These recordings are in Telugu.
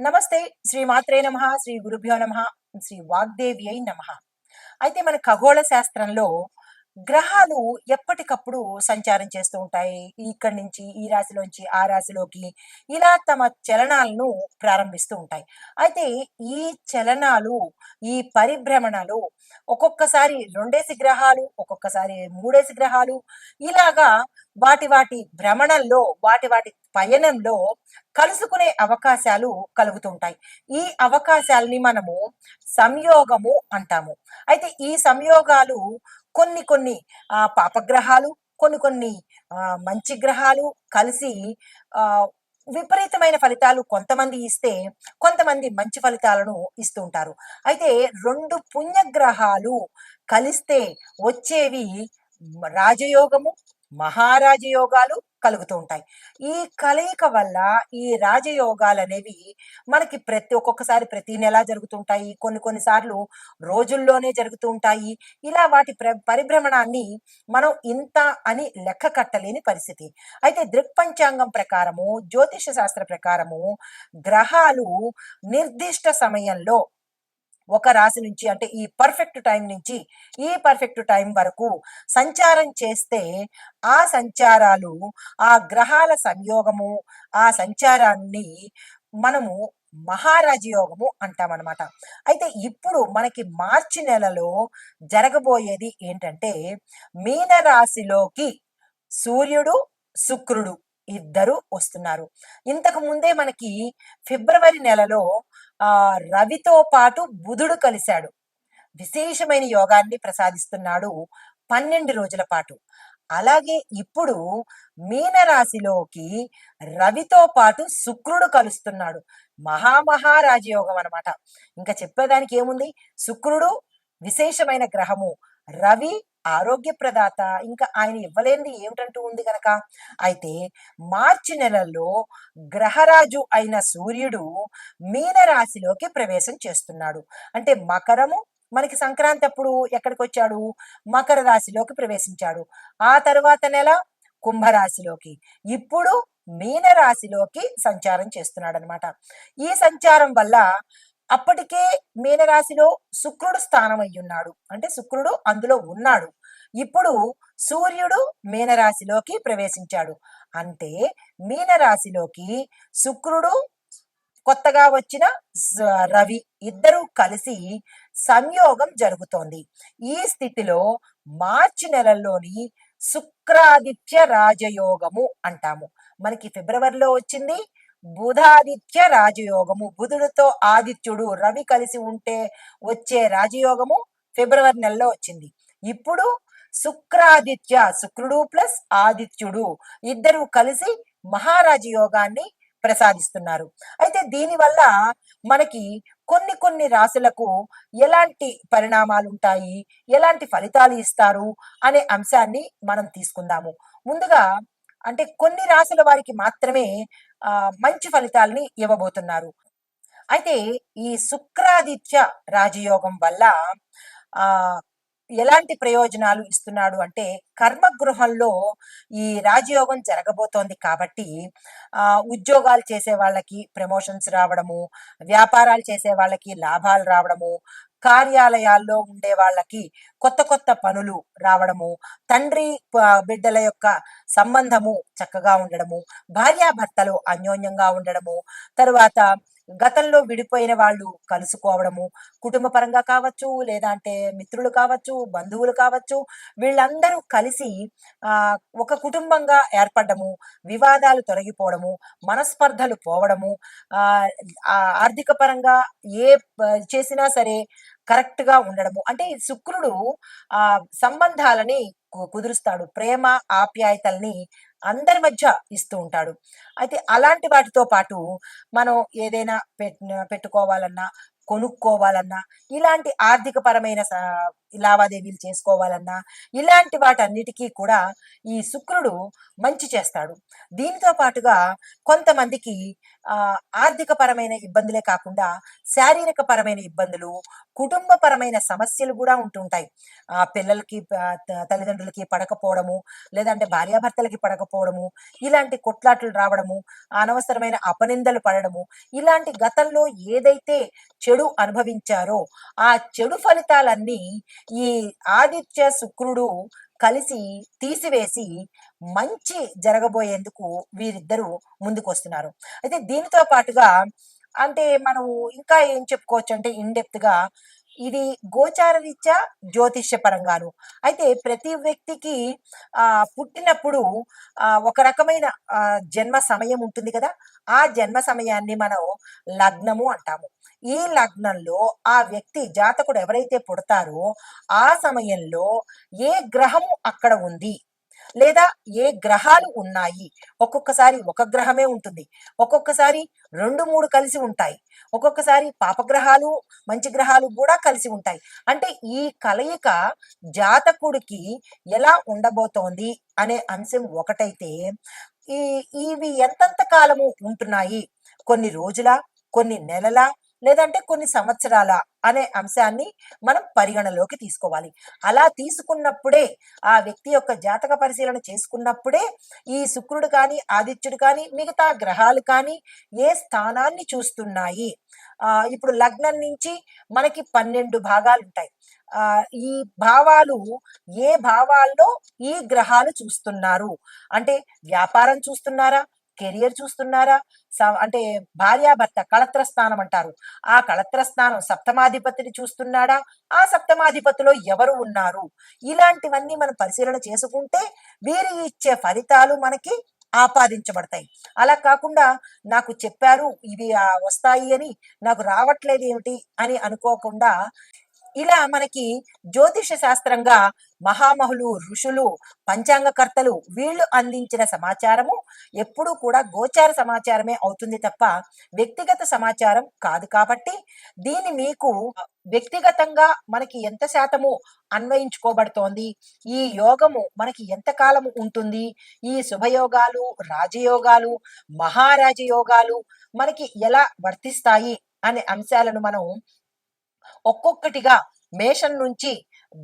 నమస్తే. శ్రీ మాత్రే నమః, శ్రీ గురుభ్యో నమః, శ్రీ వాగ్దేవ్యై నమః. అయితే మన ఖగోళ శాస్త్రంలో గ్రహాలు ఎప్పటికప్పుడు సంచారం చేస్తూ ఉంటాయి. ఇక్కడి నుంచి ఈ రాశిలోంచి ఆ రాశిలోకి ఇలా తమ చలనాలను ప్రారంభిస్తూ ఉంటాయి. అయితే ఈ చలనాలు, ఈ పరిభ్రమణలు ఒక్కొక్కసారి 2 గ్రహాలు, ఒక్కొక్కసారి 3 గ్రహాలు ఇలాగా వాటి భ్రమణంలో, వాటి పయనంలో కలుసుకునే అవకాశాలు కలుగుతుంటాయి. ఈ అవకాశాలని మనము సంయోగము అంటాము. అయితే ఈ సంయోగాలు కొన్ని పాపగ్రహాలు, కొన్ని మంచి గ్రహాలు కలిసి ఆహ్, విపరీతమైన ఫలితాలు కొంతమంది ఇస్తే, కొంతమంది మంచి ఫలితాలను ఇస్తూ ఉంటారు. అయితే 2 పుణ్యగ్రహాలు కలిస్తే వచ్చేవి రాజయోగము, మహారాజయోగాలు కలుగుతూ ఉంటాయి. ఈ కలయిక వల్ల ఈ రాజయోగాలనేవి మనకి ఒక్కొక్కసారి ప్రతి నెల జరుగుతుంటాయి. కొన్ని సార్లు రోజుల్లోనే జరుగుతూ ఉంటాయి. ఇలా వాటి పరిభ్రమణాన్ని మనం ఇంత అని లెక్క కట్టలేని పరిస్థితి. అయితే దృక్పంచాంగం ప్రకారము, జ్యోతిష శాస్త్ర ప్రకారము గ్రహాలు నిర్దిష్ట సమయంలో ఒక రాశి నుంచి, అంటే ఈ పర్ఫెక్ట్ టైం నుంచి ఈ పర్ఫెక్ట్ టైం వరకు సంచారం చేస్తే ఆ సంచారాలు, ఆ గ్రహాల సంయోగము, ఆ సంచారాన్ని మనము మహారాజయోగము అంటామన్నమాట. అయితే ఇప్పుడు మనకి మార్చి నెలలో జరగబోయేది ఏంటంటే, మీన రాశిలోకి సూర్యుడు, శుక్రుడు ఇద్దరు వస్తున్నారు. ఇంతకు ముందే మనకి ఫిబ్రవరి నెలలో రవితో పాటు బుధుడు కలిశాడు. విశేషమైన యోగాన్ని ప్రసాదిస్తున్నాడు 12 రోజుల పాటు. అలాగే ఇప్పుడు మీనరాశిలోకి రవితో పాటు శుక్రుడు కలుస్తున్నాడు. మహారాజయోగం అనమాట. ఇంకా చెప్పేదానికి ఏముంది? శుక్రుడు విశేషమైన గ్రహము, రవి ఆరోగ్య ప్రదాత, ఇంకా ఆయన ఇవ్వలేనిది ఏమిటంటూ ఉంది గనక. అయితే మార్చి నెలల్లో గ్రహరాజు అయిన సూర్యుడు మీనరాశిలోకి ప్రవేశం చేస్తున్నాడు. అంటే మకరము, మనకి సంక్రాంతి అప్పుడు ఎక్కడికి వచ్చాడు? మకర రాశిలోకి ప్రవేశించాడు. ఆ తరువాత నెల కుంభరాశిలోకి, ఇప్పుడు మీన రాశిలోకి సంచారం చేస్తున్నాడు అనమాట. ఈ సంచారం వల్ల అప్పటికే మీనరాశిలో శుక్రుడు స్థానం అయ్యున్నాడు, అంటే శుక్రుడు అందులో ఉన్నాడు. ఇప్పుడు సూర్యుడు మీనరాశిలోకి ప్రవేశించాడు. అంటే మీనరాశిలోకి శుక్రుడు, కొత్తగా వచ్చిన రవి ఇద్దరూ కలిసి సంయోగం జరుగుతోంది. ఈ స్థితిలో మార్చి నెలలోని శుక్రాదిత్య రాజయోగము అంటాము. మనకి ఫిబ్రవరిలో వచ్చింది బుధాదిత్య రాజయోగము. బుధుడితో ఆదిత్యుడు, రవి కలిసి ఉంటే వచ్చే రాజయోగము ఫిబ్రవరి నెలలో వచ్చింది. ఇప్పుడు శుక్రాదిత్య, శుక్రుడు ప్లస్ ఆదిత్యుడు ఇద్దరు కలిసి మహారాజయోగాన్ని ప్రసాదిస్తున్నారు. అయితే దీనివల్ల మనకి కొన్ని రాశులకు ఎలాంటి పరిణామాలు ఉంటాయి, ఎలాంటి ఫలితాలు ఇస్తారు అనే అంశాన్ని మనం తీసుకుందాము. ముందుగా అంటే కొన్ని రాశుల వారికి మాత్రమే మంచి ఫలితాలని ఇవ్వబోతున్నారు. అయితే ఈ శుక్రాదిత్య రాజయోగం వల్ల ఆ ఎలాంటి ప్రయోజనాలు ఇస్తున్నాడు అంటే, కర్మగృహంలో ఈ రాజయోగం జరగబోతోంది కాబట్టి ఉద్యోగాలు చేసే వాళ్ళకి ప్రమోషన్స్ రావడము, వ్యాపారాలు చేసే వాళ్ళకి లాభాలు రావడము, కార్యాలయాల్లో ఉండే వాళ్ళకి కొత్త పనులు రావడము, తండ్రి బిడ్డల యొక్క సంబంధము చక్కగా ఉండడము, భార్యాభర్తలు అన్యోన్యంగా ఉండడము, తరువాత గతంలో విడిపోయిన వాళ్ళు కలుసుకోవడము, కుటుంబ పరంగా కావచ్చు, లేదా అంటే మిత్రులు కావచ్చు, బంధువులు కావచ్చు, వీళ్ళందరూ కలిసి ఒక కుటుంబంగా ఏర్పడము, వివాదాలు తొలగిపోవడము, మనస్పర్ధలు పోవడము, ఆర్థిక పరంగా ఏ చేసినా సరే కరెక్ట్ గా ఉండడము. అంటే శుక్రుడు సంబంధాలని కుదురుస్తాడు, ప్రేమ ఆప్యాయతల్ని అందరి మధ్య ఇస్తూ ఉంటాడు. అయితే అలాంటి వాటితో పాటు మనం ఏదైనా పెట్టుకోవాలన్నా, కొనుక్కోవాలన్నా, ఇలాంటి ఆర్థిక పరమైన లావాదేవీలు చేసుకోవాలన్నా, ఇలాంటి వాటన్నిటికీ కూడా ఈ శుక్రుడు మంచి చేస్తాడు. దీనితో పాటుగా కొంతమందికి ఆర్థిక పరమైన ఇబ్బందులే కాకుండా శారీరక పరమైన ఇబ్బందులు, కుటుంబపరమైన సమస్యలు కూడా ఉంటుంటాయి. పిల్లలకి తల్లిదండ్రులకి పడకపోవడము, లేదంటే భార్యాభర్తలకి పడకపోవడము, ఇలాంటి కొట్లాటలు రావడము, అనవసరమైన అపనిందలు పడడము, ఇలాంటి గతంలో ఏదైతే చెడు అనుభవించారో ఆ చెడు ఫలితాలన్నీ ఈ ఆదిత్య శుక్రుడు కలిసి తీసివేసి మంచి జరగబోయేందుకు వీరిద్దరూ ముందుకొస్తున్నారు. అయితే దీనితో పాటుగా అంటే మనం ఇంకా ఏం చెప్పుకోవచ్చు అంటే గా ఇది గోచార రీత్యా జ్యోతిష్య పరంగాను. అయితే ప్రతి వ్యక్తికి పుట్టినప్పుడు ఒక రకమైన జన్మ సమయం ఉంటుంది కదా! ఆ జన్మ సమయాన్ని మనం లగ్నము అంటాము. ఈ లగ్నంలో ఆ వ్యక్తి జాతకుడు ఎవరైతే పుడతారో ఆ సమయంలో ఏ గ్రహము అక్కడ ఉంది, లేదా ఏ గ్రహాలు ఉన్నాయి. ఒక్కొక్కసారి ఒక గ్రహమే ఉంటుంది, ఒక్కొక్కసారి 2, 3 కలిసి ఉంటాయి, ఒక్కొక్కసారి పాపగ్రహాలు మంచి గ్రహాలు కూడా కలిసి ఉంటాయి. అంటే ఈ కలయిక జాతకుడికి ఎలా ఉండబోతోంది అనే అంశం ఒకటైతే, ఈ ఇవి ఎంతంత కాలము ఉంటున్నాయి, కొన్ని రోజుల, కొన్ని నెలల, లేదంటే కొన్ని సంవత్సరాల అనే అంశాన్ని మనం పరిగణలోకి తీసుకోవాలి. అలా తీసుకున్నప్పుడే ఆ వ్యక్తి యొక్క జాతక పరిశీలన చేసుకున్నప్పుడే ఈ శుక్రుడు కానీ, ఆదిత్యుడు కానీ, మిగతా గ్రహాలు కానీ ఏ స్థానాన్ని చూస్తున్నాయి. ఇప్పుడు లగ్నం నుంచి మనకి 12 భాగాలు ఉంటాయి. ఈ భావాలు ఏ భావాల్లో ఈ గ్రహాలు చూస్తున్నారు అంటే, వ్యాపారం చూస్తున్నారా, కెరియర్ చూస్తున్నారా, అంటే భార్యాభర్త కళత్ర స్థానం అంటారు, ఆ కళత్ర స్థానం సప్తమాధిపతిని చూస్తున్నాడా, ఆ సప్తమాధిపతిలో ఎవరు ఉన్నారు, ఇలాంటివన్నీ మనం పరిశీలన చేసుకుంటే వీరు ఇచ్చే ఫలితాలు మనకి ఆపాదించబడతాయి. అలా కాకుండా నాకు చెప్పారు ఇవి వస్తాయి అని, నాకు రావట్లేదు ఏమిటి అని అనుకోకుండా, ఇలా మనకి జ్యోతిష శాస్త్రంగా మహామహులు, ఋషులు, పంచాంగకర్తలు వీళ్ళు అందించిన సమాచారము ఎప్పుడూ కూడా గోచార సమాచారమే అవుతుంది తప్ప వ్యక్తిగత సమాచారం కాదు. కాబట్టి దీన్ని మీకు వ్యక్తిగతంగా మనకి ఎంత శాతము అన్వయించుకోబడుతోంది, ఈ యోగము మనకి ఎంత కాలము ఉంటుంది, ఈ శుభయోగాలు, రాజయోగాలు, మహారాజయోగాలు మనకి ఎలా వర్తిస్తాయి అనే అంశాలను మనం ఒక్కొక్కటిగా మేషం నుంచి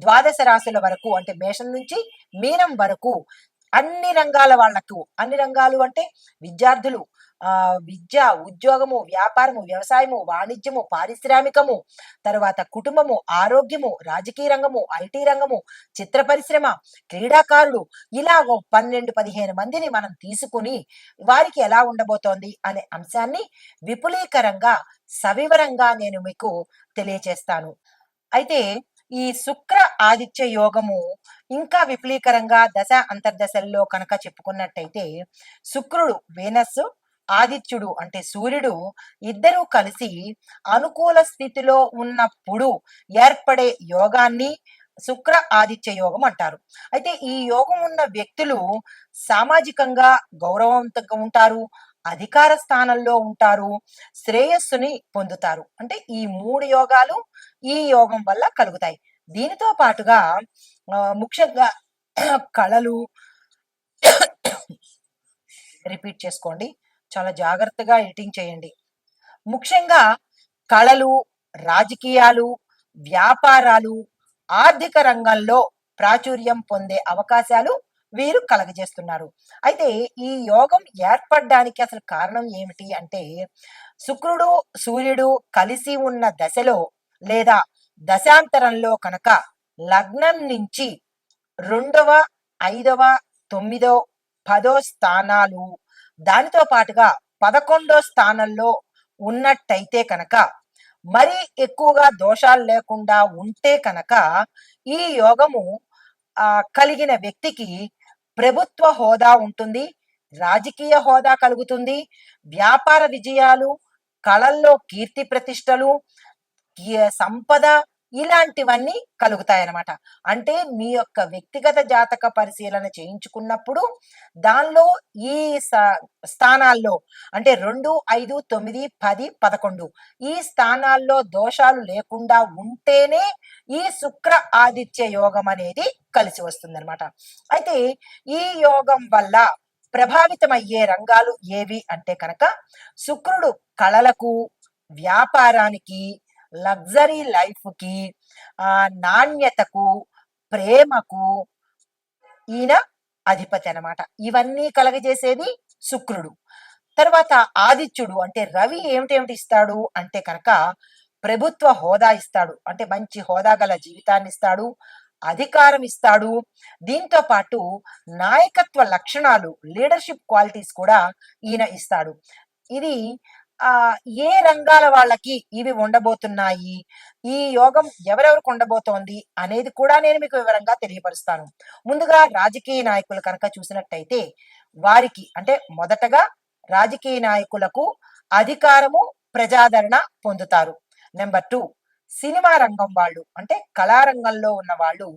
ద్వాదశ రాశుల వరకు, అంటే మేషం నుంచి మీనం వరకు అన్ని రంగాల వాళ్లకు, అన్ని రంగాలు అంటే విద్యార్థులు, విద్య, ఉద్యోగము, వ్యాపారము, వ్యవసాయము, వాణిజ్యము, పారిశ్రామికము, తర్వాత కుటుంబము, ఆరోగ్యము, రాజకీయ రంగము, ఐటీ రంగము, చిత్ర పరిశ్రమ, క్రీడాకారులు, ఇలా 12, 15 మందిని మనం తీసుకుని వారికి ఎలా ఉండబోతోంది అనే అంశాన్ని విపులీకరంగా, సవివరంగా నేను మీకు తెలియచేస్తాను. అయితే ఈ శుక్ర ఆదిత్య యోగము ఇంకా విపులీకరంగా దశ అంతర్దశల్లో కనుక చెప్పుకున్నట్టయితే, శుక్రుడు వీనస్, ఆదిత్యుడు అంటే సూర్యుడు ఇద్దరూ కలిసి అనుకూల స్థితిలో ఉన్నప్పుడు ఏర్పడే యోగాన్ని శుక్ర ఆదిత్య యోగం అంటారు. అయితే ఈ యోగం ఉన్న వ్యక్తులు సామాజికంగా గౌరవవంతంగా ఉంటారు, అధికార స్థానంలో ఉంటారు, శ్రేయస్సుని పొందుతారు. అంటే ఈ 3 యోగాలు ఈ యోగం వల్ల కలుగుతాయి. దీనితో పాటుగా ముఖ్యంగా కళలు, రిపీట్ చేసుకోండి, చాలా జాగ్రత్తగా ఎడిటింగ్ చేయండి. ముఖ్యంగా కళలు, రాజకీయాలు, వ్యాపారాలు, ఆర్థిక రంగంలో ప్రాచుర్యం పొందే అవకాశాలు వీరు కలగజేస్తున్నారు. అయితే ఈ యోగం ఏర్పడడానికి అసలు కారణం ఏమిటి అంటే, శుక్రుడు, సూర్యుడు కలిసి ఉన్న దశలో లేదా దశాంతరంలో కనుక లగ్నం నుంచి 2వ, 5వ, 9వ, 10వ స్థానాలు, దానితో పాటుగా 11వ స్థానంలో ఉన్నట్టయితే కనుక, మరీ ఎక్కువగా దోషాలు లేకుండా ఉంటే కనుక ఈ యోగము కలిగిన వ్యక్తికి ప్రభుత్వ హోదా ఉంటుంది, రాజకీయ హోదా కలుగుతుంది, వ్యాపార విజయాలు, కళల్లో కీర్తి ప్రతిష్టలు, సంపద, ఇలాంటివన్నీ కలుగుతాయన్నమాట. అంటే మీ యొక్క వ్యక్తిగత జాతక పరిశీలన చేయించుకున్నప్పుడు దానిలో ఈ స్థానాల్లో అంటే 2, 5, 9, 10, 11 ఈ స్థానాల్లో దోషాలు లేకుండా ఉంటేనే ఈ శుక్ర ఆదిత్య యోగం అనేది కలిసి వస్తుందన్నమాట. అయితే ఈ యోగం వల్ల ప్రభావితమయ్యే రంగాలు ఏవి అంటే కనుక శుక్రుడు కళలకు, వ్యాపారానికి, లగ్జరీ లైఫ్‌కి, నాణ్యతకు, ప్రేమకు ఈయన అధిపతి అనమాట. ఇవన్నీ కలగజేసేది శుక్రుడు. తర్వాత ఆదిత్యుడు అంటే రవి ఏమిటేమిటి ఇస్తాడు అంటే కనుక ప్రభుత్వ హోదా ఇస్తాడు. అంటే మంచి హోదా గల జీవితాన్ని ఇస్తాడు. అధికారం ఇస్తాడు. దీంతో పాటు నాయకత్వ లక్షణాలు, లీడర్‌షిప్ క్వాలిటీస్ కూడా ఈయన ఇస్తాడు. ఇది ఏ రంగాల వాళ్ళకి ఇవి ఉండబోతున్నాయి, ఈ యోగం ఎవరెవరికి ఉండబోతోంది అనేది కూడా నేను మీకు వివరంగా తెలియపరుస్తాను. ముందుగా రాజకీయ నాయకులు కనుక చూసినట్టయితే వారికి అంటే మొదటగా రాజకీయ నాయకులకు అధికారము, ప్రజాదరణ పొందుతారు. నెంబర్ 2 సినిమా రంగం వాళ్ళు అంటే కళారంగంలో ఉన్న వాళ్ళు,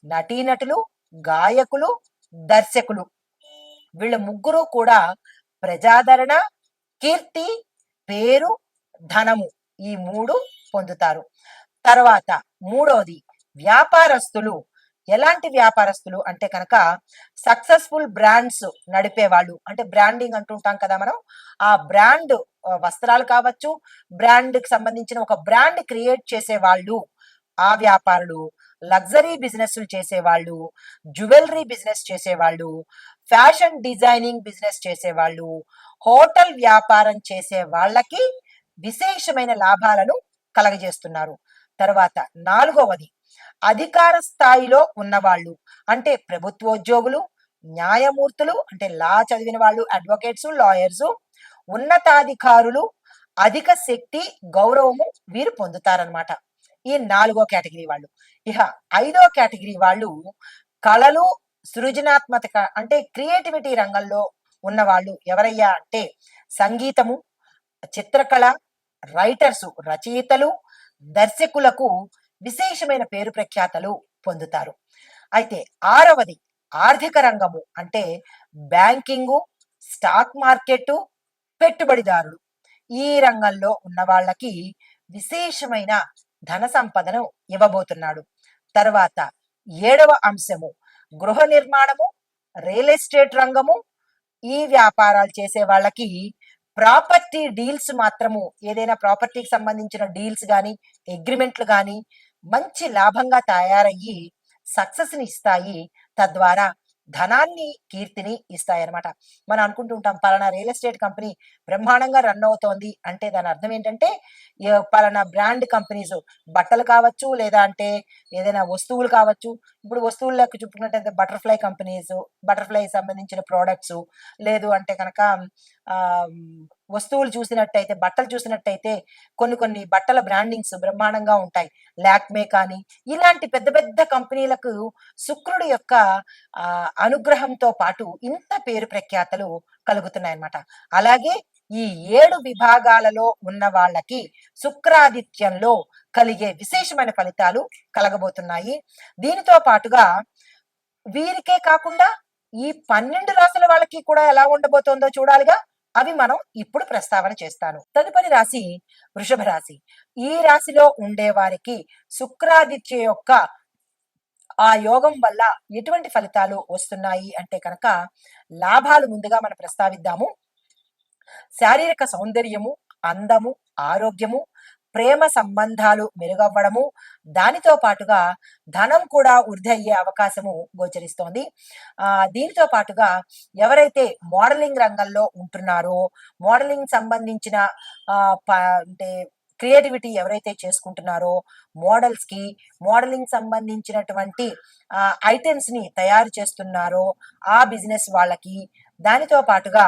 నటీనటులు, గాయకులు, దర్శకులు వీళ్ళ ముగ్గురు కూడా ప్రజాదరణ, కీర్తి, పేరు, ధనము ఈ 3 పొందుతారు. తర్వాత మూడోది వ్యాపారస్తులు. ఎలాంటి వ్యాపారస్తులు అంటే కనుక సక్సెస్ఫుల్ బ్రాండ్స్ నడిపేవాళ్ళు. అంటే బ్రాండింగ్ అంటుంటాం కదా మనం. ఆ బ్రాండ్ వస్త్రాలు కావచ్చు, బ్రాండ్‌కి సంబంధించిన ఒక బ్రాండ్ క్రియేట్ చేసేవాళ్ళు, ఆ వ్యాపారులు. లగ్జరీ బిజినెస్‌లు చేసేవాళ్ళు, జ్యువెల్లరీ బిజినెస్ చేసేవాళ్ళు, ఫ్యాషన్ డిజైనింగ్ బిజినెస్ చేసేవాళ్ళు, హోటల్ వ్యాపారం చేసే వాళ్ళకి విశేషమైన లాభాలను కలగజేస్తున్నారు. తర్వాత నాలుగవది అధికార స్థాయిలో ఉన్నవాళ్ళు. అంటే ప్రభుత్వోద్యోగులు, న్యాయమూర్తులు అంటే లా చదివిన వాళ్ళు, అడ్వకేట్స్, లాయర్స్, ఉన్నతాధికారులు, అధిక శక్తి, గౌరవము వీరు పొందుతారనమాట. ఈ 4 కేటగిరీ వాళ్ళు. ఇహ 5 కేటగిరీ వాళ్ళు కళలు, సృజనాత్మక అంటే క్రియేటివిటీ రంగంలో ఉన్నవాళ్ళు ఎవరయ్యా అంటే సంగీతము, చిత్రకళ, రైటర్సు రచయితలు, దర్శకులకు విశేషమైన పేరు ప్రఖ్యాతలు పొందుతారు. అయితే ఆరవది ఆర్థిక రంగము అంటే బ్యాంకింగు, స్టాక్ మార్కెట్, పెట్టుబడిదారులు ఈ రంగంలో ఉన్న వాళ్ళకి విశేషమైన ధన సంపదను ఇవ్వబోతున్నాడు. తర్వాత ఏడవ అంశము గృహ నిర్మాణము, రియల్ ఎస్టేట్ రంగము, ఈ వ్యాపారాలు చేసే వాళ్ళకి ప్రాపర్టీ డీల్స్ మాత్రము ఏదైనా ప్రాపర్టీకి సంబంధించిన డీల్స్ కానీ, అగ్రిమెంట్లు కానీ మంచి లాభంగా తయారయ్యి సక్సెస్ని ఇస్తాయి. తద్వారా ధనాన్ని, కీర్తిని ఇస్తాయన్నమాట. మనం అనుకుంటూ ఉంటాం పలానా రియల్ ఎస్టేట్ కంపెనీ బ్రహ్మాండంగా రన్ అవుతోంది అంటే దాని అర్థం ఏంటంటే పలానా బ్రాండ్ కంపెనీస్ బట్టలు కావచ్చు, లేదా అంటే ఏదైనా వస్తువులు కావచ్చు. ఇప్పుడు వస్తువుల్లోకి చూపుకున్నట్టయితే బటర్ఫ్లై కంపెనీస్, బటర్ఫ్లై సంబంధించిన ప్రోడక్ట్స్, లేదు అంటే కనుక వస్తువులు చూసినట్టయితే, బట్టలు చూసినట్టయితే కొన్ని కొన్ని బట్టల బ్రాండింగ్స్ బ్రహ్మాండంగా ఉంటాయి. లాక్మే కానీ ఇలాంటి పెద్ద పెద్ద కంపెనీలకు శుక్రుడు యొక్క అనుగ్రహంతో పాటు ఇంత పేరు ప్రఖ్యాతలు కలుగుతున్నాయన్నమాట. అలాగే ఈ 7 విభాగాలలో ఉన్న వాళ్ళకి శుక్రాదిత్యంలో కలిగే విశేషమైన ఫలితాలు కలగబోతున్నాయి. దీనితో పాటుగా వీరికే కాకుండా ఈ 12 రాశుల వాళ్ళకి కూడా ఎలా ఉండబోతోందో చూడాలిగా. అవి మనం ఇప్పుడు ప్రస్తావన చేస్తాను. తదుపరి రాశి వృషభ రాశి. ఈ రాశిలో ఉండే వారికి శుక్రాదిత్య యొక్క ఆ యోగం వల్ల ఎటువంటి ఫలితాలు వస్తున్నాయి అంటే కనుక లాభాలు ముందుగా మనం ప్రస్తావిద్దాము. శారీరక సౌందర్యము, అందము, ఆరోగ్యము, ప్రేమ సంబంధాలు మెరుగవ్వడము, దానితో పాటుగా ధనం కూడా వృద్ధి అయ్యే అవకాశము గోచరిస్తోంది. దీనితో పాటుగా ఎవరైతే మోడలింగ్ రంగంలో ఉంటున్నారో, మోడలింగ్ సంబంధించిన అంటే క్రియేటివిటీ ఎవరైతే చేసుకుంటున్నారో మోడల్స్కి, మోడలింగ్ సంబంధించినటువంటి ఐటమ్స్ని తయారు చేస్తున్నారో ఆ బిజినెస్ వాళ్ళకి, దానితో పాటుగా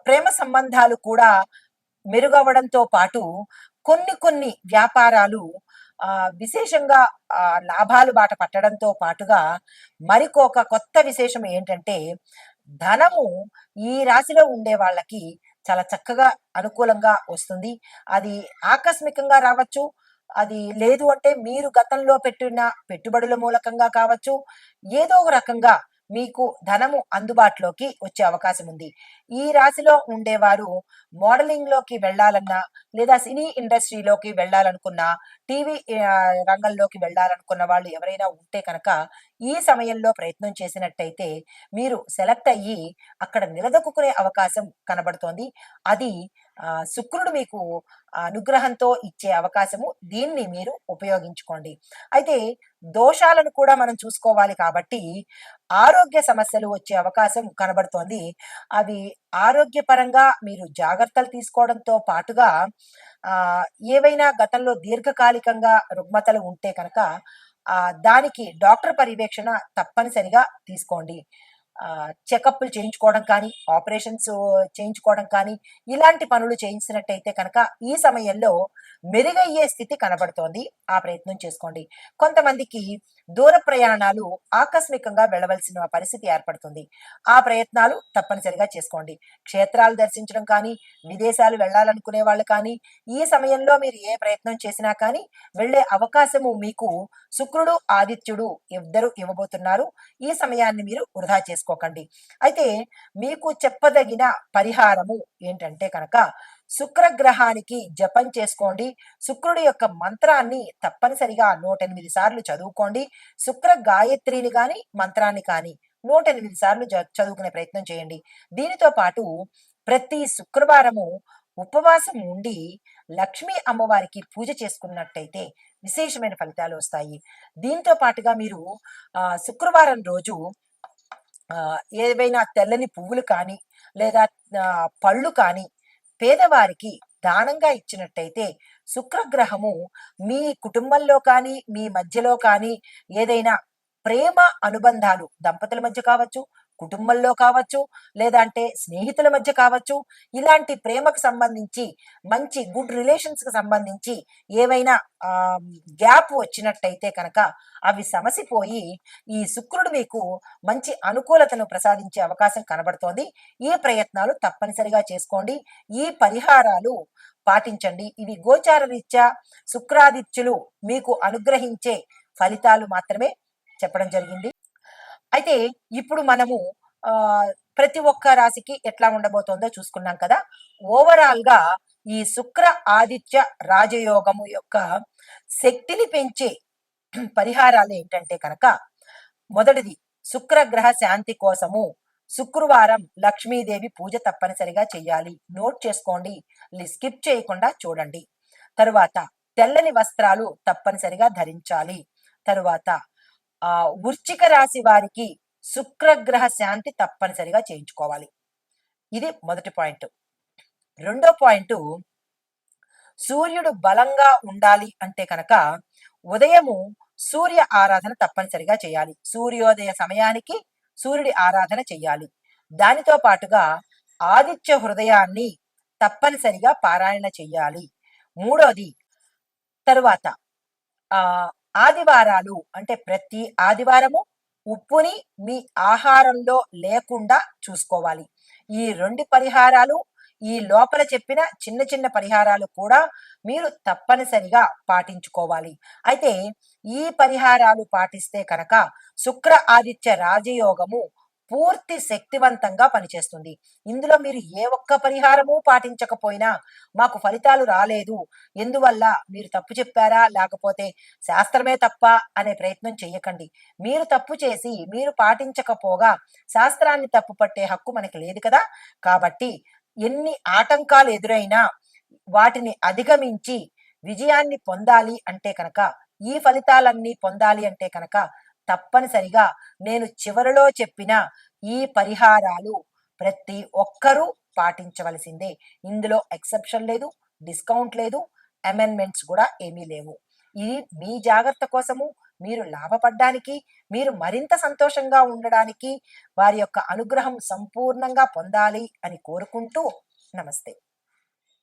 ప్రేమ సంబంధాలు కూడా మెరుగవడంతో పాటు కొన్ని కొన్ని వ్యాపారాలు విశేషంగా లాభాలు బాట పట్టడంతో పాటుగా మరికొక కొత్త విశేషం ఏంటంటే ధనము ఈ రాశిలో ఉండే వాళ్ళకి చాలా చక్కగా అనుకూలంగా వస్తుంది. అది ఆకస్మికంగా రావచ్చు, అది లేదు అంటే మీరు గతంలో పెట్టిన పెట్టుబడుల మూలకంగా కావచ్చు, ఏదో ఒక రకంగా మీకు ధనము అందుబాటులోకి వచ్చే అవకాశం ఉంది. ఈ రాశిలో ఉండేవారు మోడలింగ్‌లోకి వెళ్ళాలన్నా, లేదా సినీ ఇండస్ట్రీలోకి వెళ్ళాలనుకున్నా, టీవీ రంగంలోకి వెళ్ళాలనుకున్న వాళ్ళు ఎవరైనా ఉంటే కనుక ఈ సమయంలో ప్రయత్నం చేసినట్టయితే మీరు సెలెక్ట్ అయ్యి అక్కడ నిలదొక్కునే అవకాశం కనబడుతోంది. అది శుక్రుడు మీకు అనుగ్రహంతో ఇచ్చే అవకాశము. దీన్ని మీరు ఉపయోగించుకోండి. అయితే దోషాలను కూడా మనం చూసుకోవాలి కాబట్టి ఆరోగ్య సమస్యలు వచ్చే అవకాశం కనబడుతోంది. అవి ఆరోగ్యపరంగా మీరు జాగ్రత్తలు తీసుకోవడంతో పాటుగా ఆహ్, ఏవైనా గతంలో దీర్ఘకాలికంగా రుగ్మతలు ఉంటే కనుక దానికి డాక్టర్ పర్యవేక్షణ తప్పనిసరిగా తీసుకోండి. చెకప్‌లు చేయించుకోవడం కానీ, ఆపరేషన్స్ చేయించుకోవడం కానీ, ఇలాంటి పనులు చేయించినట్టయితే కనుక ఈ సమయంలో మెరుగయ్యే స్థితి కనబడుతోంది. ఆ ప్రయత్నం చేసుకోండి. కొంతమందికి దూర ప్రయాణాలు ఆకస్మికంగా వెళ్ళవలసిన పరిస్థితి ఏర్పడుతుంది. ఆ ప్రయత్నాలు తప్పనిసరిగా చేసుకోండి. క్షేత్రాలు దర్శించడం కానీ, విదేశాలు వెళ్ళాలనుకునే వాళ్ళు కానీ, ఈ సమయంలో మీరు ఏ ప్రయత్నం చేసినా కానీ వెళ్ళే అవకాశము మీకు శుక్రుడు, ఆదిత్యుడు ఇద్దరు ఇవ్వబోతున్నారు. ఈ సమయాన్ని మీరు వృధా చేసుకోకండి. అయితే మీకు చెప్పదగిన పరిహారము ఏంటంటే కనుక శుక్రగ్రహానికి జపం చేసుకోండి. శుక్రుడి యొక్క మంత్రాన్ని తప్పనిసరిగా 108 సార్లు చదువుకోండి. శుక్ర గాయత్రిని గాని, మంత్రాన్ని కానీ 108 సార్లు చదువుకునే ప్రయత్నం చేయండి. దీనితో పాటు ప్రతి శుక్రవారము ఉపవాసం ఉండి లక్ష్మీ అమ్మవారికి పూజ చేసుకున్నట్టయితే విశేషమైన ఫలితాలు వస్తాయి. దీంతో పాటుగా మీరు శుక్రవారం రోజు ఏవైనా తెల్లని పువ్వులు కానీ, లేదా పళ్ళు కానీ పేదవారికి దానంగా ఇచ్చినట్టయితే శుక్రగ్రహము మీ కుటుంబంలో కానీ, మీ మధ్యలో కానీ ఏదైనా ప్రేమ అనుబంధాలు దంపతుల మధ్య కావచ్చు, కుటుంబంలో కావచ్చు, లేదా అంటే స్నేహితుల మధ్య కావచ్చు, ఇలాంటి ప్రేమకు సంబంధించి మంచి గుడ్ రిలేషన్స్‌కి సంబంధించి ఏవైనా గ్యాప్ వచ్చినట్టయితే కనుక అవి సమసిపోయి ఈ శుక్రుడు మీకు మంచి అనుకూలతను ప్రసాదించే అవకాశం కనబడుతోంది. ఈ ప్రయత్నాలు తప్పనిసరిగా చేసుకోండి. ఈ పరిహారాలు పాటించండి. ఇవి గోచార రీత్యా శుక్రాదిత్యులు మీకు అనుగ్రహించే ఫలితాలు మాత్రమే చెప్పడం జరిగింది. అయితే ఇప్పుడు మనము ప్రతి ఒక్క రాశికి ఎట్లా ఉండబోతోందో చూసుకున్నాం కదా. ఓవరాల్‌గా ఈ శుక్ర ఆదిత్య రాజయోగము యొక్క శక్తిని పెంచే పరిహారాలు ఏంటంటే కనుక మొదటిది శుక్రగ్రహ శాంతి కోసము శుక్రవారం లక్ష్మీదేవి పూజ తప్పనిసరిగా చేయాలి. నోట్ చేసుకోండి. స్కిప్ చేయకుండా చూడండి. తరువాత తెల్లని వస్త్రాలు తప్పనిసరిగా ధరించాలి. తరువాత వృశ్చిక రాశి వారికి శుక్రగ్రహ శాంతి తప్పనిసరిగా చేయించుకోవాలి. ఇది మొదటి పాయింట్. రెండో పాయింట్, సూర్యుడు బలంగా ఉండాలి అంటే కనుక ఉదయము సూర్య ఆరాధన తప్పనిసరిగా చేయాలి. సూర్యోదయ సమయానికి సూర్యుడి ఆరాధన చెయ్యాలి. దానితో పాటుగా ఆదిత్య హృదయాన్ని తప్పనిసరిగా పారాయణ చెయ్యాలి. మూడోది, తరువాత ఆదివారాలు అంటే ప్రతి ఆదివారము ఉప్పుని మీ ఆహారంలో లేకుండా చూసుకోవాలి. ఈ 2 పరిహారాలు, ఈ లోపల చెప్పిన చిన్న చిన్న పరిహారాలు కూడా మీరు తప్పనిసరిగా పాటించుకోవాలి. అయితే ఈ పరిహారాలు పాటిస్తే కనుక శుక్ర ఆదిత్య రాజయోగము పూర్తి శక్తివంతంగా పనిచేస్తుంది. ఇందులో మీరు ఏ ఒక్క పరిహారము పాటించకపోయినా మాకు ఫలితాలు రాలేదు, ఎందువల్ల మీరు తప్పు చెప్పారా లేకపోతే శాస్త్రమే తప్ప అనే ప్రయత్నం చేయకండి. మీరు తప్పు చేసి మీరు పాటించకపోగా శాస్త్రాన్ని తప్పు పట్టే హక్కు మనకి లేదు కదా. కాబట్టి ఎన్ని ఆటంకాలు ఎదురైనా వాటిని అధిగమించి విజయాన్ని పొందాలి అంటే కనుక, ఈ ఫలితాలన్నీ పొందాలి అంటే కనుక తప్పనిసరిగా నేను చివరిలో చెప్పిన ఈ పరిహారాలు ప్రతి ఒక్కరూ పాటించవలసిందే. ఇందులో ఎక్సెప్షన్ లేదు, డిస్కౌంట్ లేదు, అమెండ్మెంట్స్ కూడా ఏమీ లేవు. ఇది మీ జాగ్రత్త కోసము, మీరు లాభపడ్డానికి, మీరు మరింత సంతోషంగా ఉండడానికి, వారి యొక్క అనుగ్రహం సంపూర్ణంగా పొందాలి అని కోరుకుంటూ నమస్తే.